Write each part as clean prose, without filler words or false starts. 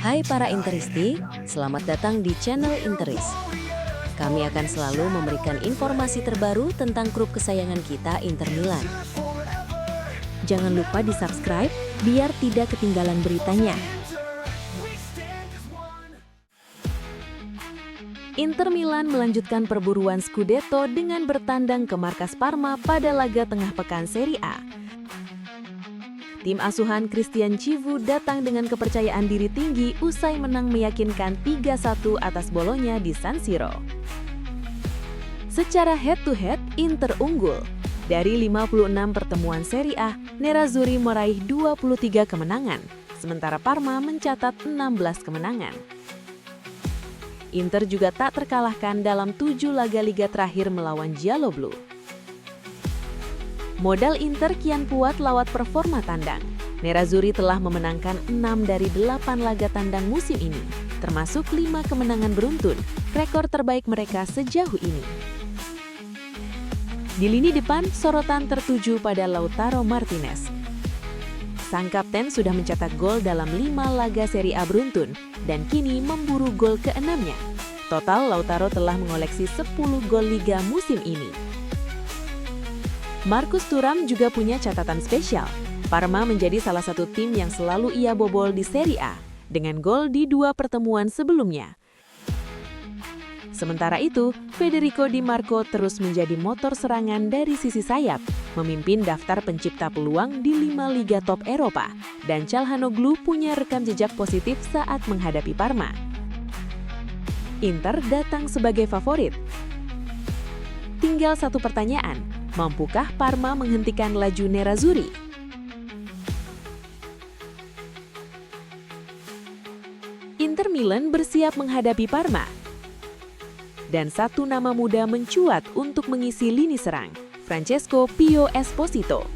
Hai para Interisti, selamat datang di channel Interis. Kami akan selalu memberikan informasi terbaru tentang klub kesayangan kita, Inter Milan. Jangan lupa di-subscribe biar tidak ketinggalan beritanya. Inter Milan melanjutkan perburuan Scudetto dengan bertandang ke markas Parma pada laga tengah pekan Serie A. Tim asuhan Christian Chivu datang dengan kepercayaan diri tinggi usai menang meyakinkan 3-1 atas Bologna di San Siro. Secara head-to-head, Inter unggul. Dari 56 pertemuan Serie A, Nerazzurri meraih 23 kemenangan, sementara Parma mencatat 16 kemenangan. Inter juga tak terkalahkan dalam 7 laga liga terakhir melawan Gialloblu. Modal Inter kian kuat lewat performa tandang. Nerazzurri telah memenangkan 6 dari 8 laga tandang musim ini, termasuk 5 kemenangan beruntun, rekor terbaik mereka sejauh ini. Di lini depan, sorotan tertuju pada Lautaro Martinez. Sang kapten sudah mencetak gol dalam 5 laga Serie A beruntun, dan kini memburu gol ke-6-nya. Total, Lautaro telah mengoleksi 10 gol Liga musim ini. Marcus Thuram juga punya catatan spesial. Parma menjadi salah satu tim yang selalu ia bobol di Serie A, dengan gol di 2 pertemuan sebelumnya. Sementara itu, Federico Di Marco terus menjadi motor serangan dari sisi sayap, memimpin daftar pencipta peluang di 5 liga top Eropa, dan Calhanoglu punya rekam jejak positif saat menghadapi Parma. Inter datang sebagai favorit. Tinggal satu pertanyaan, mampukah Parma menghentikan laju Nerazzurri? Inter Milan bersiap menghadapi Parma. Dan satu nama muda mencuat untuk mengisi lini serang, Francesco Pio Esposito.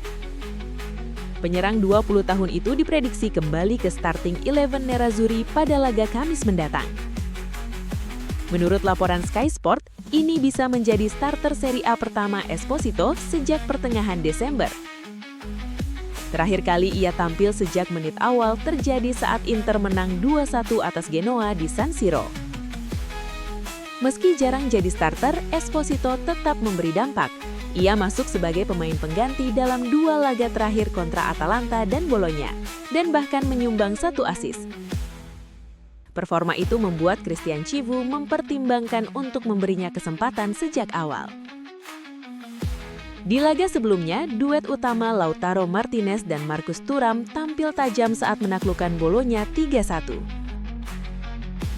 Penyerang 20 tahun itu diprediksi kembali ke starting 11 Nerazzurri pada laga Kamis mendatang. Menurut laporan Sky Sport, ini bisa menjadi starter Serie A pertama Esposito sejak pertengahan Desember. Terakhir kali ia tampil sejak menit awal terjadi saat Inter menang 2-1 atas Genoa di San Siro. Meski jarang jadi starter, Esposito tetap memberi dampak. Ia masuk sebagai pemain pengganti dalam 2 laga terakhir kontra Atalanta dan Bologna, dan bahkan menyumbang 1 assist. Performa itu membuat Christian Chivu mempertimbangkan untuk memberinya kesempatan sejak awal. Di laga sebelumnya, duet utama Lautaro Martinez dan Marcus Thuram tampil tajam saat menaklukkan Bologna 3-1.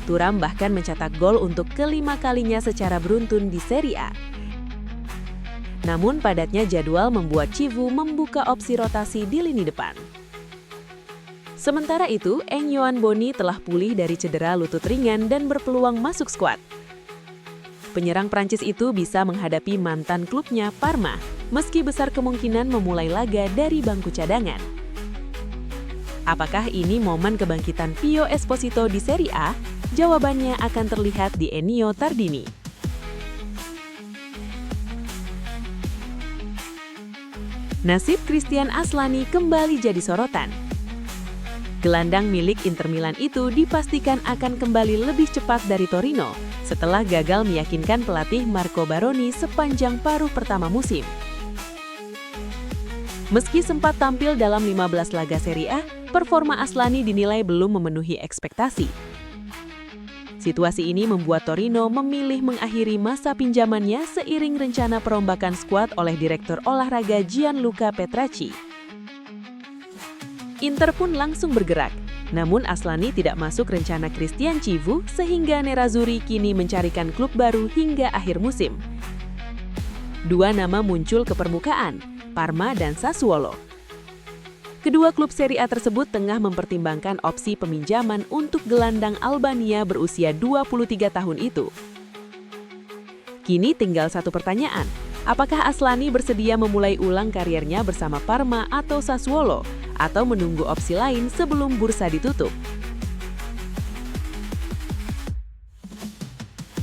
Thuram bahkan mencetak gol untuk kelima kalinya secara beruntun di Serie A. Namun padatnya jadwal membuat Chivu membuka opsi rotasi di lini depan. Sementara itu, Enyoan Boni telah pulih dari cedera lutut ringan dan berpeluang masuk skuad. Penyerang Prancis itu bisa menghadapi mantan klubnya Parma, meski besar kemungkinan memulai laga dari bangku cadangan. Apakah ini momen kebangkitan Pio Esposito di Serie A? Jawabannya akan terlihat di Ennio Tardini. Nasib Christian Aslani kembali jadi sorotan. Gelandang milik Inter Milan itu dipastikan akan kembali lebih cepat dari Torino setelah gagal meyakinkan pelatih Marco Baroni sepanjang paruh pertama musim. Meski sempat tampil dalam 15 laga Serie A, performa Aslani dinilai belum memenuhi ekspektasi. Situasi ini membuat Torino memilih mengakhiri masa pinjamannya seiring rencana perombakan skuad oleh Direktur Olahraga Gianluca Petracci. Inter pun langsung bergerak, namun Aslani tidak masuk rencana Christian Chivu sehingga Nerazzurri kini mencarikan klub baru hingga akhir musim. 2 nama muncul ke permukaan, Parma dan Sassuolo. Kedua klub Serie A tersebut tengah mempertimbangkan opsi peminjaman untuk gelandang Albania berusia 23 tahun itu. Kini tinggal satu pertanyaan, apakah Aslani bersedia memulai ulang karirnya bersama Parma atau Sassuolo, atau menunggu opsi lain sebelum bursa ditutup?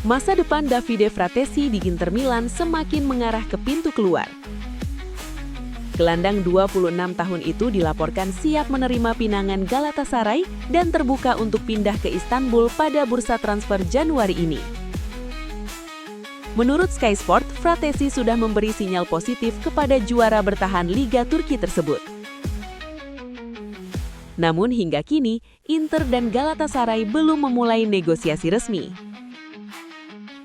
Masa depan Davide Fratesi di Inter Milan semakin mengarah ke pintu keluar. Gelandang 26 tahun itu dilaporkan siap menerima pinangan Galatasaray dan terbuka untuk pindah ke Istanbul pada bursa transfer Januari ini. Menurut Sky Sport, Fratesi sudah memberi sinyal positif kepada juara bertahan Liga Turki tersebut. Namun hingga kini, Inter dan Galatasaray belum memulai negosiasi resmi.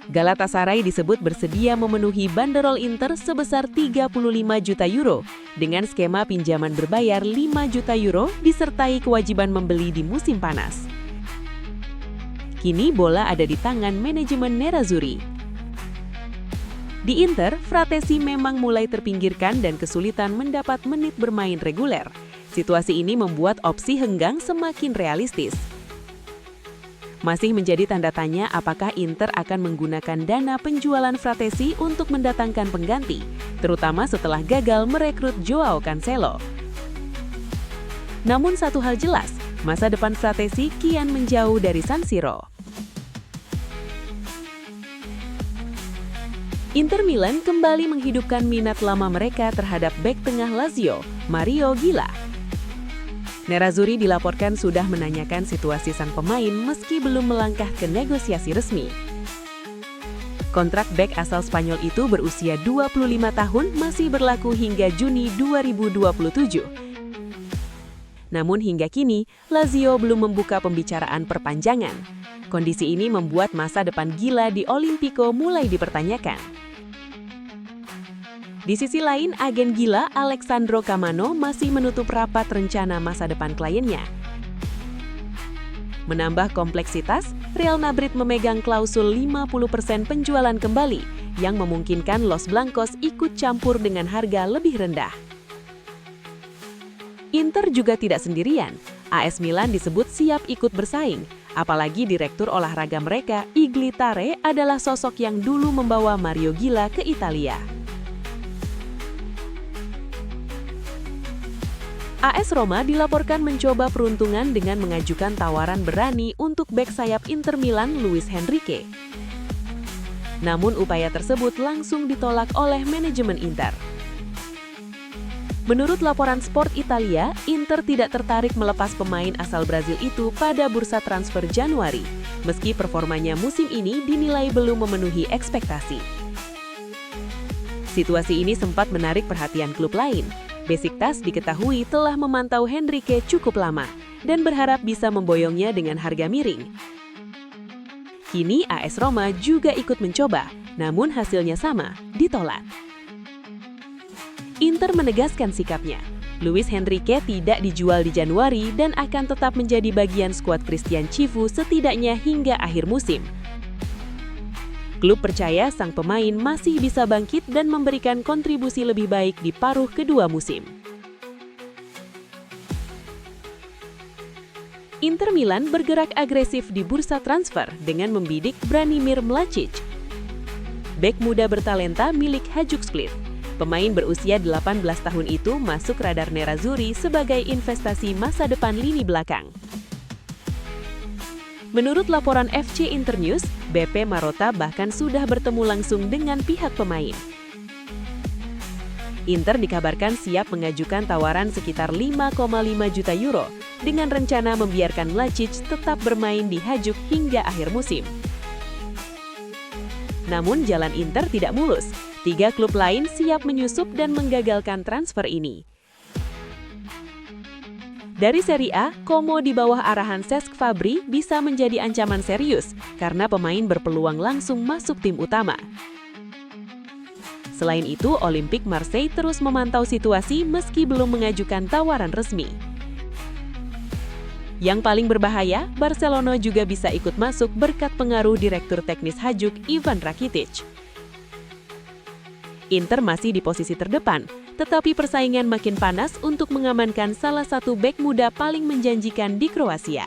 Galatasaray disebut bersedia memenuhi banderol Inter sebesar 35 juta euro dengan skema pinjaman berbayar 5 juta euro disertai kewajiban membeli di musim panas. Kini bola ada di tangan manajemen Nerazzurri. Di Inter, Fratesi memang mulai terpinggirkan dan kesulitan mendapat menit bermain reguler. Situasi ini membuat opsi henggang semakin realistis. Masih menjadi tanda tanya apakah Inter akan menggunakan dana penjualan Fratesi untuk mendatangkan pengganti, terutama setelah gagal merekrut Joao Cancelo. Namun satu hal jelas, masa depan Fratesi kian menjauh dari San Siro. Inter Milan kembali menghidupkan minat lama mereka terhadap bek tengah Lazio, Mario Gila. Nerazzurri dilaporkan sudah menanyakan situasi sang pemain meski belum melangkah ke negosiasi resmi. Kontrak bek asal Spanyol itu berusia 25 tahun masih berlaku hingga Juni 2027. Namun hingga kini, Lazio belum membuka pembicaraan perpanjangan. Kondisi ini membuat masa depan Gila di Olimpico mulai dipertanyakan. Di sisi lain, agen Gila, Alexandro Camano, masih menutup rapat rencana masa depan kliennya. Menambah kompleksitas, Real Madrid memegang klausul 50% penjualan kembali, yang memungkinkan Los Blancos ikut campur dengan harga lebih rendah. Inter juga tidak sendirian. AS Milan disebut siap ikut bersaing, apalagi direktur olahraga mereka, Iglitare, adalah sosok yang dulu membawa Mario Gila ke Italia. AS Roma dilaporkan mencoba peruntungan dengan mengajukan tawaran berani untuk bek sayap Inter Milan Luis Henrique. Namun upaya tersebut langsung ditolak oleh manajemen Inter. Menurut laporan Sport Italia, Inter tidak tertarik melepas pemain asal Brazil itu pada bursa transfer Januari, meski performanya musim ini dinilai belum memenuhi ekspektasi. Situasi ini sempat menarik perhatian klub lain. Besiktas diketahui telah memantau Henrique cukup lama dan berharap bisa memboyongnya dengan harga miring. Kini AS Roma juga ikut mencoba, namun hasilnya sama, ditolak. Inter menegaskan sikapnya. Luis Henrique tidak dijual di Januari dan akan tetap menjadi bagian skuad Christian Chivu setidaknya hingga akhir musim. Klub percaya sang pemain masih bisa bangkit dan memberikan kontribusi lebih baik di paruh kedua musim. Inter Milan bergerak agresif di bursa transfer dengan membidik Branimir Mladic, bek muda bertalenta milik Hajduk Split. Pemain berusia 18 tahun itu masuk radar Nerazzurri sebagai investasi masa depan lini belakang. Menurut laporan FC Internews, BP Marotta bahkan sudah bertemu langsung dengan pihak pemain. Inter dikabarkan siap mengajukan tawaran sekitar 5,5 juta euro dengan rencana membiarkan Mladic tetap bermain di Hajduk hingga akhir musim. Namun jalan Inter tidak mulus. 3 klub lain siap menyusup dan menggagalkan transfer ini. Dari Serie A, Como di bawah arahan Cesc Fabri bisa menjadi ancaman serius karena pemain berpeluang langsung masuk tim utama. Selain itu, Olympique Marseille terus memantau situasi meski belum mengajukan tawaran resmi. Yang paling berbahaya, Barcelona juga bisa ikut masuk berkat pengaruh direktur teknis Hajduk Ivan Rakitic. Inter masih di posisi terdepan, tetapi persaingan makin panas untuk mengamankan salah satu bek muda paling menjanjikan di Kroasia.